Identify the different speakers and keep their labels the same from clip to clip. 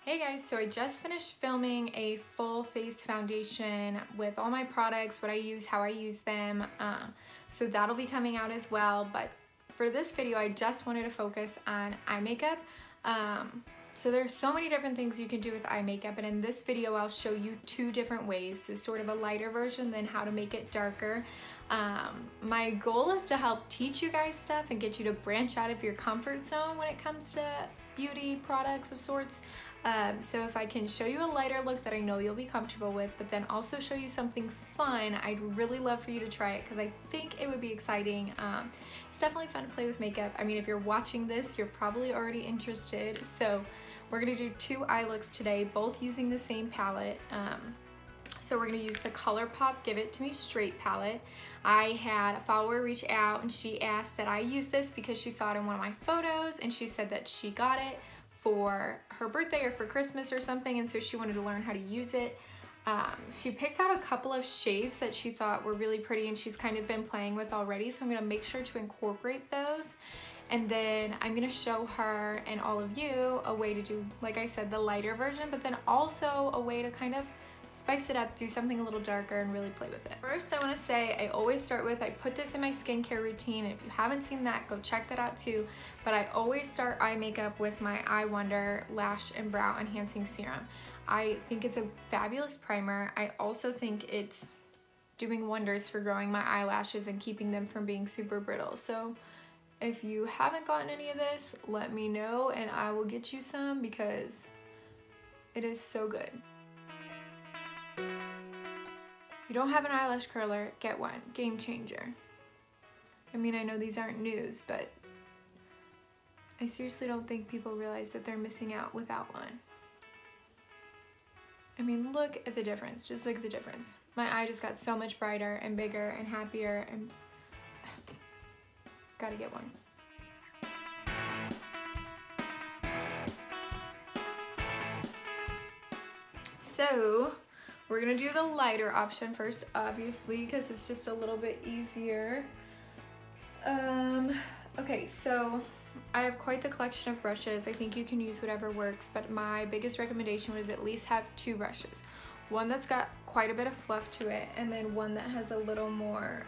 Speaker 1: Hey guys, so I just finished filming a full face foundation with all my products, what I use, how I use them. So that'll be coming out as well. But for this video, I just wanted to focus on eye makeup. So there's so many different things you can do with eye makeup, and in this video I'll show you two different ways. So sort of a lighter version, then how to make it darker. My goal is to help teach you guys stuff and get you to branch out of your comfort zone when it comes to beauty products of sorts. So if I can show you a lighter look that I know you'll be comfortable with, but then also show you something fun, I'd really love for you to try it because I think it would be exciting. It's definitely fun to play with makeup. I mean, if you're watching this, you're probably already interested. So we're gonna do two eye looks today, both using the same palette. So we're gonna use the Colourpop Give It To Me Straight palette. I had a follower reach out and she asked that I use this because she saw it in one of my photos and she said that she got it for her birthday or for Christmas or something, and so she wanted to learn how to use it. She picked out a couple of shades that she thought were really pretty and she's kind of been playing with already, so I'm gonna make sure to incorporate those. And then I'm gonna show her and all of you a way to do, like I said, the lighter version, but then also a way to kind of spice it up, do something a little darker, and really play with it. First, I want to say I always start with, I put this in my skincare routine, and if you haven't seen that, go check that out too. But I always start eye makeup with my Eye Wonder Lash and Brow Enhancing Serum. I think it's a fabulous primer. I also think it's doing wonders for growing my eyelashes and keeping them from being super brittle. So if you haven't gotten any of this, let me know and I will get you some because it is so good. You don't have an eyelash curler, get one. Game changer. I mean, I know these aren't news, but I seriously don't think people realize that they're missing out without one. I mean, look at the difference. Just look at the difference. My eye just got so much brighter and bigger and happier, and gotta get one. So we're gonna do the lighter option first, obviously, because it's just a little bit easier. Okay, so I have quite the collection of brushes. I think you can use whatever works, but my biggest recommendation was at least have two brushes. One that's got quite a bit of fluff to it, and then one that has a little more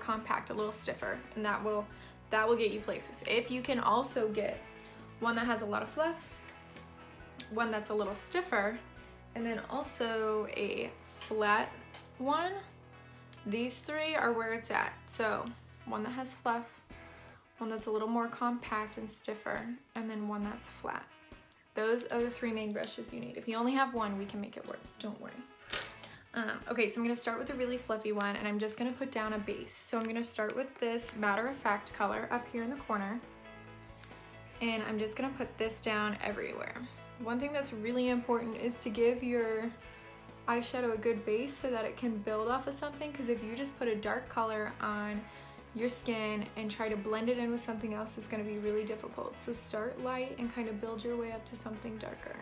Speaker 1: compact, a little stiffer, and that will get you places. If you can also get one that has a lot of fluff, one that's a little stiffer, and then also a flat one, these three are where it's at. So one that has fluff, one that's a little more compact and stiffer, and then one that's flat. Those are the three main brushes you need. If you only have one, we can make it work, don't worry. Okay, so I'm gonna start with a really fluffy one, and I'm just gonna put down a base. So I'm gonna start with this Matter of Fact color up here in the corner, and I'm just gonna put this down everywhere. One thing that's really important is to give your eyeshadow a good base so that it can build off of something, because if you just put a dark color on your skin and try to blend it in with something else, it's going to be really difficult. So start light and kind of build your way up to something darker.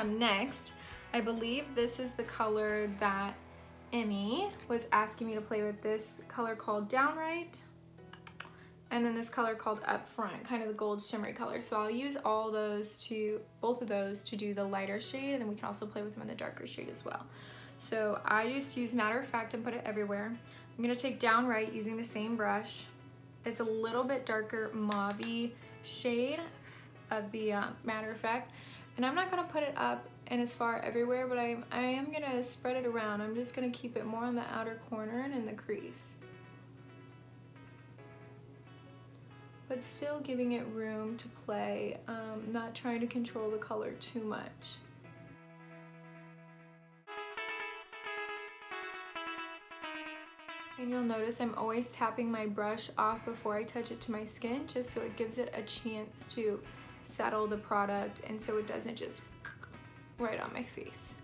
Speaker 1: Next, I believe this is the color that Emmy was asking me to play with, this color called Downright, and then this color called Upfront, kind of the gold shimmery color. So I'll use both of those to do the lighter shade, and then we can also play with them in the darker shade as well. So I just use Matter of Fact and put it everywhere. I'm gonna take Downright using the same brush. It's a little bit darker mauve-y shade of the Matter of Fact, and I'm not gonna put it up and as far everywhere, but I am gonna spread it around. I'm just gonna keep it more on the outer corner and in the crease, but still giving it room to play, not trying to control the color too much. And you'll notice I'm always tapping my brush off before I touch it to my skin, just so it gives it a chance to settle the product and so it doesn't just right on my face.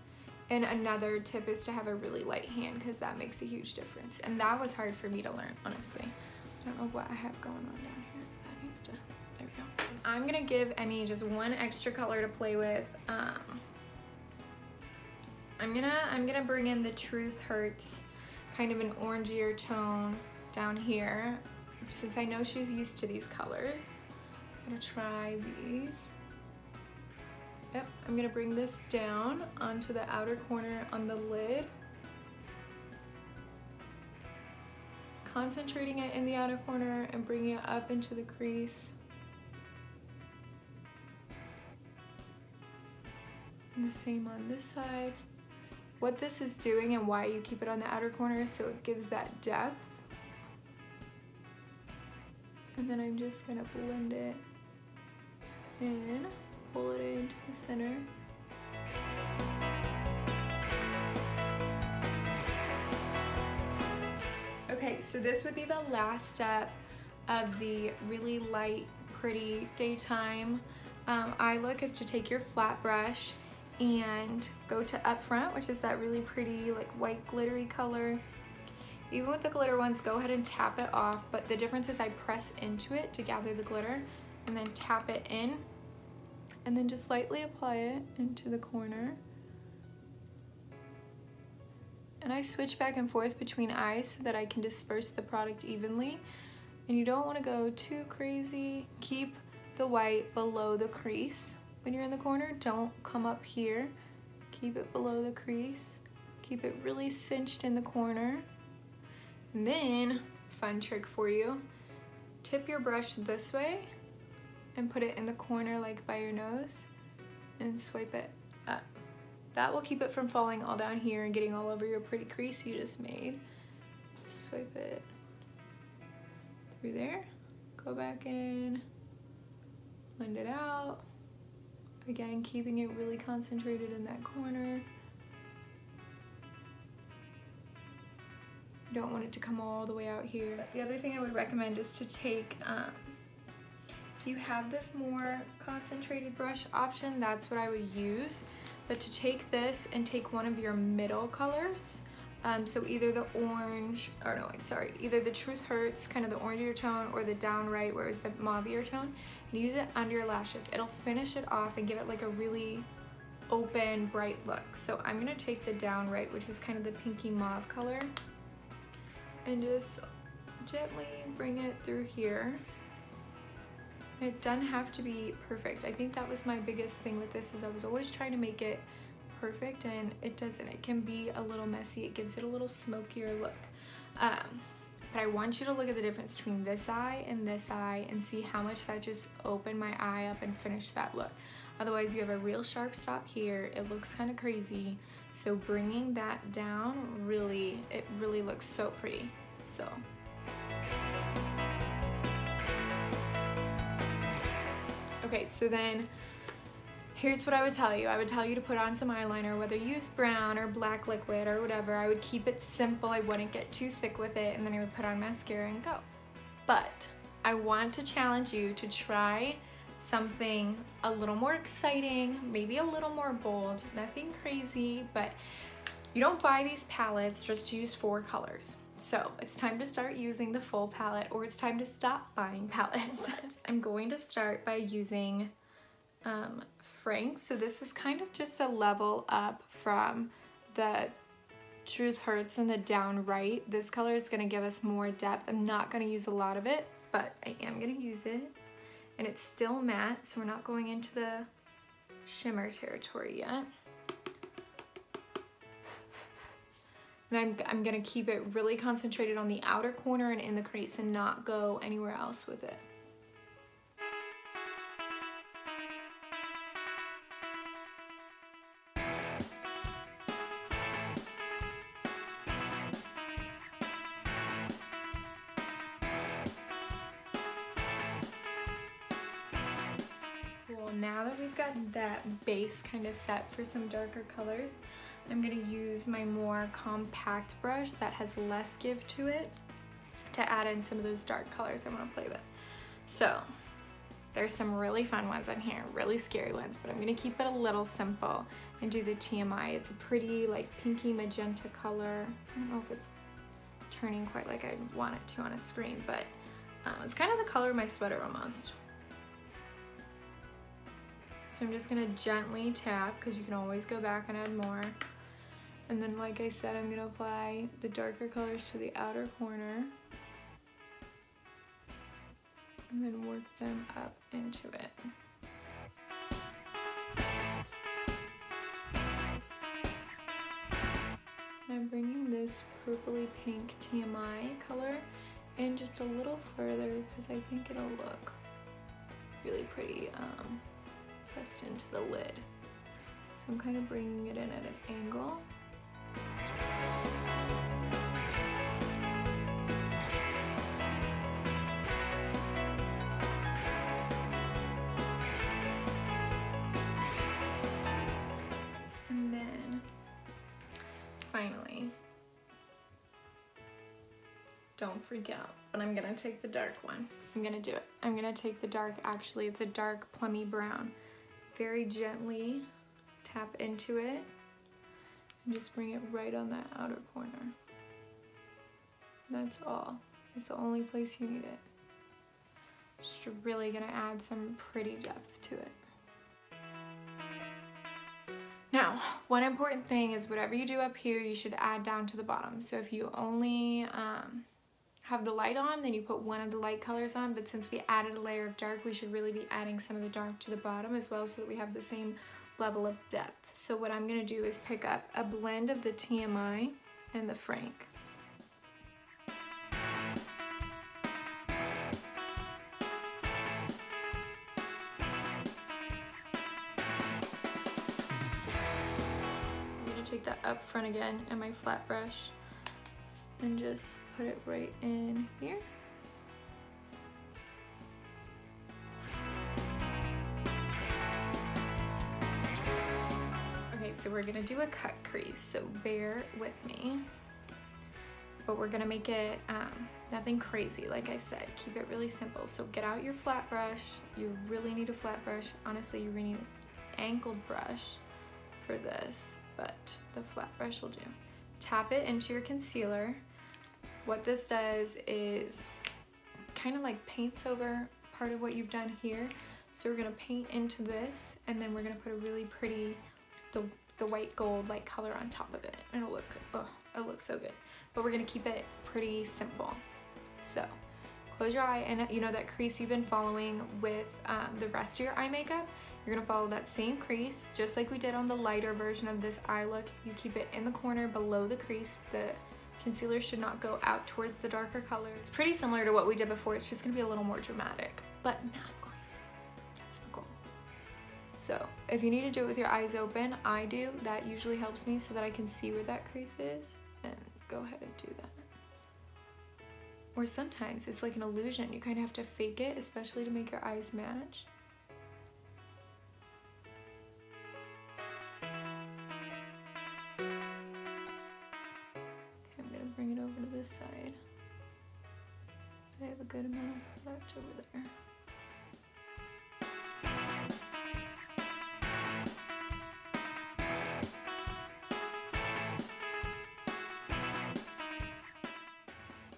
Speaker 1: And another tip is to have a really light hand, because that makes a huge difference. And that was hard for me to learn, honestly. I don't know what I have going on down here. That needs to, there we go. I'm gonna give Emmy just one extra color to play with. I'm gonna bring in the Truth Hurts, kind of an orangier tone down here. since I know she's used to these colors, I'm gonna try these. Yep, I'm gonna bring this down onto the outer corner on the lid. Concentrating it in the outer corner and bringing it up into the crease. And the same on this side. What this is doing and why you keep it on the outer corner is so it gives that depth. And then I'm just gonna blend it in, pull it into the center. Okay, so this would be the last step of the really light, pretty daytime eye look, is to take your flat brush and go to Up Front, which is that really pretty like white glittery color. Even with the glitter ones, go ahead and tap it off, but the difference is I press into it to gather the glitter and then tap it in and then just lightly apply it into the corner. And I switch back and forth between eyes so that I can disperse the product evenly. And you don't want to go too crazy. Keep the white below the crease when you're in the corner. Don't come up here. Keep it below the crease. Keep it really cinched in the corner. And then, fun trick for you, tip your brush this way and put it in the corner like by your nose and swipe it up. That will keep it from falling all down here and getting all over your pretty crease you just made. Swipe it through there, go back in, blend it out. Again, keeping it really concentrated in that corner. You don't want it to come all the way out here. But the other thing I would recommend is to take, if you have this more concentrated brush option, that's what I would use. But to take this and take one of your middle colors, so either the orange, or no, sorry, either the Truth Hurts, kind of the orangier tone, or the Downright, where it's the mauvier tone, and use it under your lashes. It'll finish it off and give it like a really open, bright look. So I'm gonna take the Downright, which was kind of the pinky mauve color, and just gently bring it through here. It doesn't have to be perfect. I think that was my biggest thing with this, is I was always trying to make it perfect, and it doesn't. It can be a little messy. It gives it a little smokier look. But I want you to look at the difference between this eye and see how much that just opened my eye up and finished that look. Otherwise, you have a real sharp stop here. It looks kind of crazy. So bringing that down, it really looks so pretty. So. Okay, so then here's what I would tell you. I would tell you to put on some eyeliner, whether you use brown or black liquid or whatever. I would keep it simple. I wouldn't get too thick with it, and then I would put on mascara and go. But I want to challenge you to try something a little more exciting, maybe a little more bold, nothing crazy, but you don't buy these palettes just to use 4 colors. So it's time to start using the full palette, or it's time to stop buying palettes. I'm going to start by using Frank. So this is kind of just a level up from the Truth Hurts and the Downright. This color is gonna give us more depth. I'm not gonna use a lot of it, but I am gonna use it. And it's still matte, so we're not going into the shimmer territory yet. And I'm gonna keep it really concentrated on the outer corner and in the crease and not go anywhere else with it. Cool, now that we've got that base kind of set for some darker colors, I'm going to use my more compact brush that has less give to it to add in some of those dark colors I want to play with. So there's some really fun ones in here, really scary ones, but I'm going to keep it a little simple and do the TMI. It's a pretty like pinky magenta color. I don't know if it's turning quite like I want it to on a screen, but it's kind of the color of my sweater almost. So I'm just going to gently tap, because you can always go back and add more. And then, like I said, I'm going to apply the darker colors to the outer corner. and then work them up into it. And I'm bringing this purpley pink TMI color in just a little further because I think it'll look really pretty pressed into the lid. So I'm kind of bringing it in at an angle. And then finally, don't freak out, but I'm gonna take the dark one. I'm gonna do it. I'm gonna take the dark, actually it's a dark plummy brown. Very gently tap into it and just bring it right on that outer corner. That's all. It's the only place you need it. Just really gonna add some pretty depth to it. Now, one important thing is whatever you do up here, you should add down to the bottom. So if you only have the light on, then you put one of the light colors on, but since we added a layer of dark, we should really be adding some of the dark to the bottom as well so that we have the same level of depth. So what I'm gonna do is pick up a blend of the TMI and the Frank. I'm gonna take that up front again and my flat brush and just put it right in here. Okay, so we're gonna do a cut crease, so bear with me. But we're gonna make it nothing crazy, like I said, keep it really simple. So get out your flat brush. You really need a flat brush. Honestly, you really need an angled brush for this, but the flat brush will do. Tap it into your concealer. What this does is kind of like paints over part of what you've done here. So we're gonna paint into this, and then we're gonna put a really pretty, the white gold like color on top of it. It'll look, oh, it looks so good. But we're gonna keep it pretty simple. So close your eye, and you know that crease you've been following with the rest of your eye makeup, you're gonna follow that same crease, just like we did on the lighter version of this eye look. You keep it in the corner below the crease. The concealer should not go out towards the darker color. It's pretty similar to what we did before. It's just gonna be a little more dramatic, but not crazy. That's the goal. So if you need to do it with your eyes open, I do. That usually helps me so that I can see where that crease is, and go ahead and do that. Or sometimes it's like an illusion. You kind of have to fake it, especially to make your eyes match. Bring it over to this side. So I have a good amount of product over there.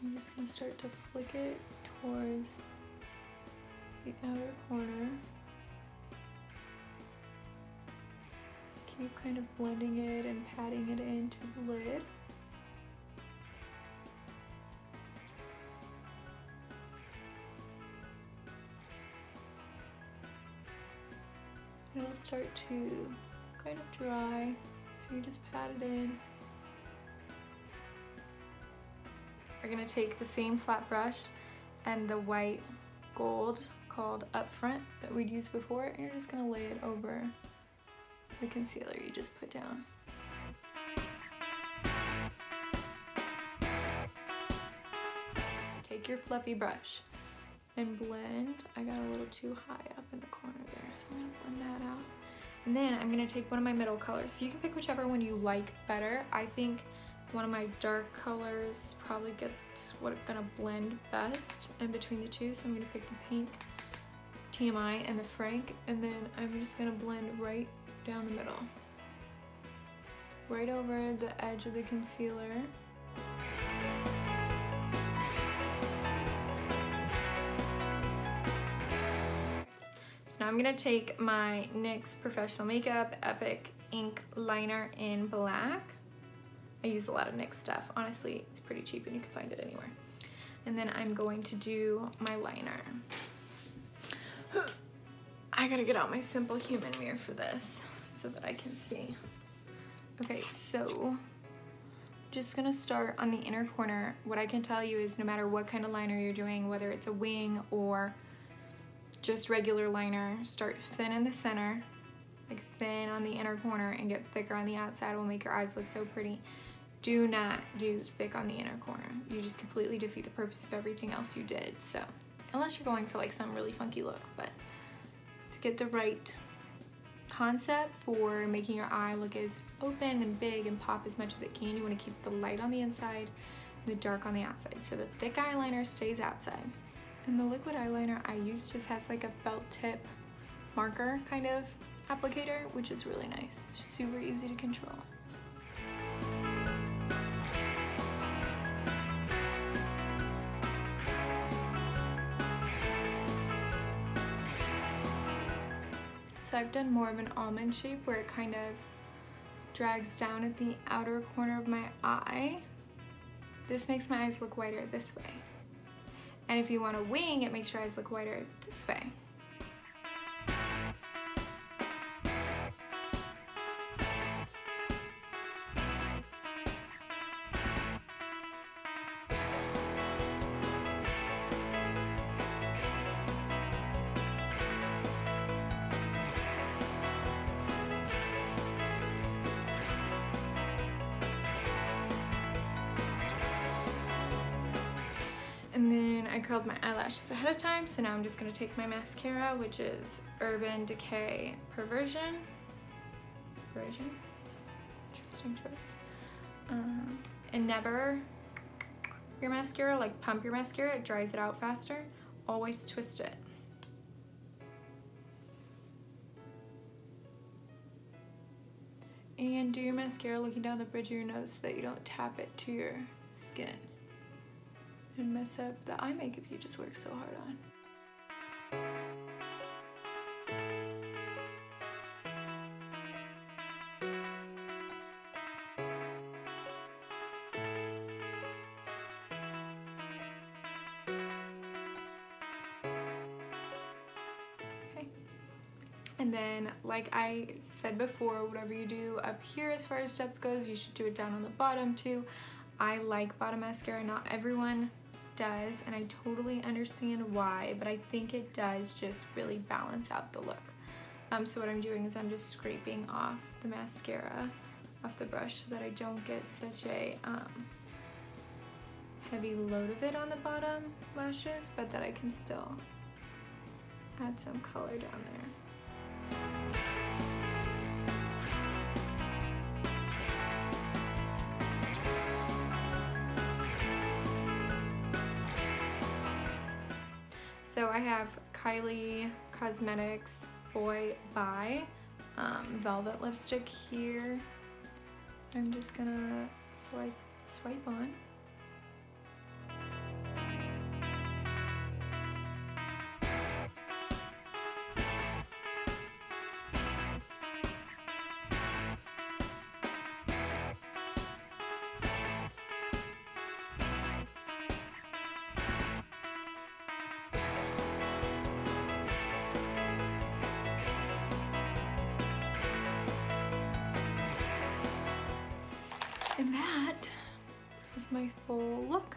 Speaker 1: I'm just going to start to flick it towards the outer corner. Keep kind of blending it and patting it into the lid. It'll start to kind of dry, so you just pat it in. We're gonna take the same flat brush and the white gold called Upfront that we'd used before, and you're just gonna lay it over the concealer you just put down. So take your fluffy brush and blend. I got a little too high up in the corner there, so I'm gonna blend that out. And then I'm gonna take one of my middle colors. So you can pick whichever one you like better. I think one of my dark colors is probably what's gonna blend best in between the two. So I'm gonna pick the pink TMI and the Frank, and then I'm just gonna blend right down the middle. Right over the edge of the concealer. Now I'm gonna take my NYX Professional Makeup Epic Ink Liner in black. I use a lot of NYX stuff. Honestly, it's pretty cheap and you can find it anywhere. And then I'm going to do my liner. I gotta get out my simple human mirror for this so that I can see. Okay, so just gonna start on the inner corner. What I can tell you is no matter what kind of liner you're doing, whether it's a wing or just regular liner, start thin in the center, like thin on the inner corner, and get thicker on the outside. It will make your eyes look so pretty. Do not do thick on the inner corner. You just completely defeat the purpose of everything else you did. So unless you're going for like some really funky look, but to get the right concept for making your eye look as open and big and pop as much as it can, you want to keep the light on the inside and the dark on the outside, so the thick eyeliner stays outside. And the liquid eyeliner I use just has like a felt tip marker kind of applicator, which is really nice. It's super easy to control. So I've done more of an almond shape where it kind of drags down at the outer corner of my eye. This makes my eyes look wider this way. And if you want a wing, it makes your eyes look wider this way. And then I curled my eyelashes ahead of time, so now I'm just gonna take my mascara, which is Urban Decay Perversion. Interesting choice. And never your mascara, like pump your mascara, it dries it out faster. Always twist it. And do your mascara looking down the bridge of your nose so that you don't tap it to your skin and mess up the eye makeup you just worked so hard on. Okay. And then, like I said before, whatever you do up here as far as depth goes, you should do it down on the bottom too. I like bottom mascara, not everyone does, and I totally understand why, but I think it does just really balance out the look. So what I'm doing is I'm just scraping off the mascara off the brush so that I don't get such a heavy load of it on the bottom lashes, but that I can still add some color down there. So I have Kylie Cosmetics Boy Bye Velvet Lipstick here. I'm just gonna swipe on. And that is my full look,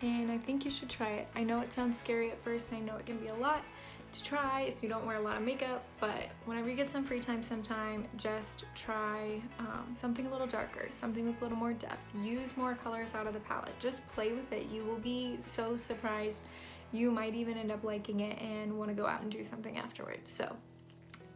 Speaker 1: and I think you should try it. I know it sounds scary at first, and I know it can be a lot to try if you don't wear a lot of makeup, but whenever you get some free time sometime, just try something a little darker, something with a little more depth. Use more colors out of the palette. Just play with it. You will be so surprised. You might even end up liking it and want to go out and do something afterwards. So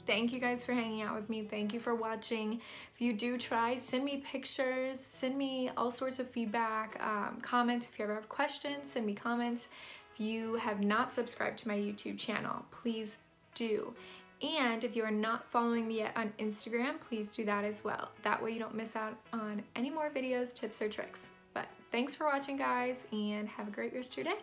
Speaker 1: thank you guys for hanging out with me. Thank you for watching. If you do try, send me pictures, send me all sorts of feedback, comments. If you ever have questions, send me comments. If you have not subscribed to my YouTube channel, please do. And if you are not following me yet on Instagram, please do that as well. That way you don't miss out on any more videos, tips, or tricks. But thanks for watching, guys, and have a great rest of your day.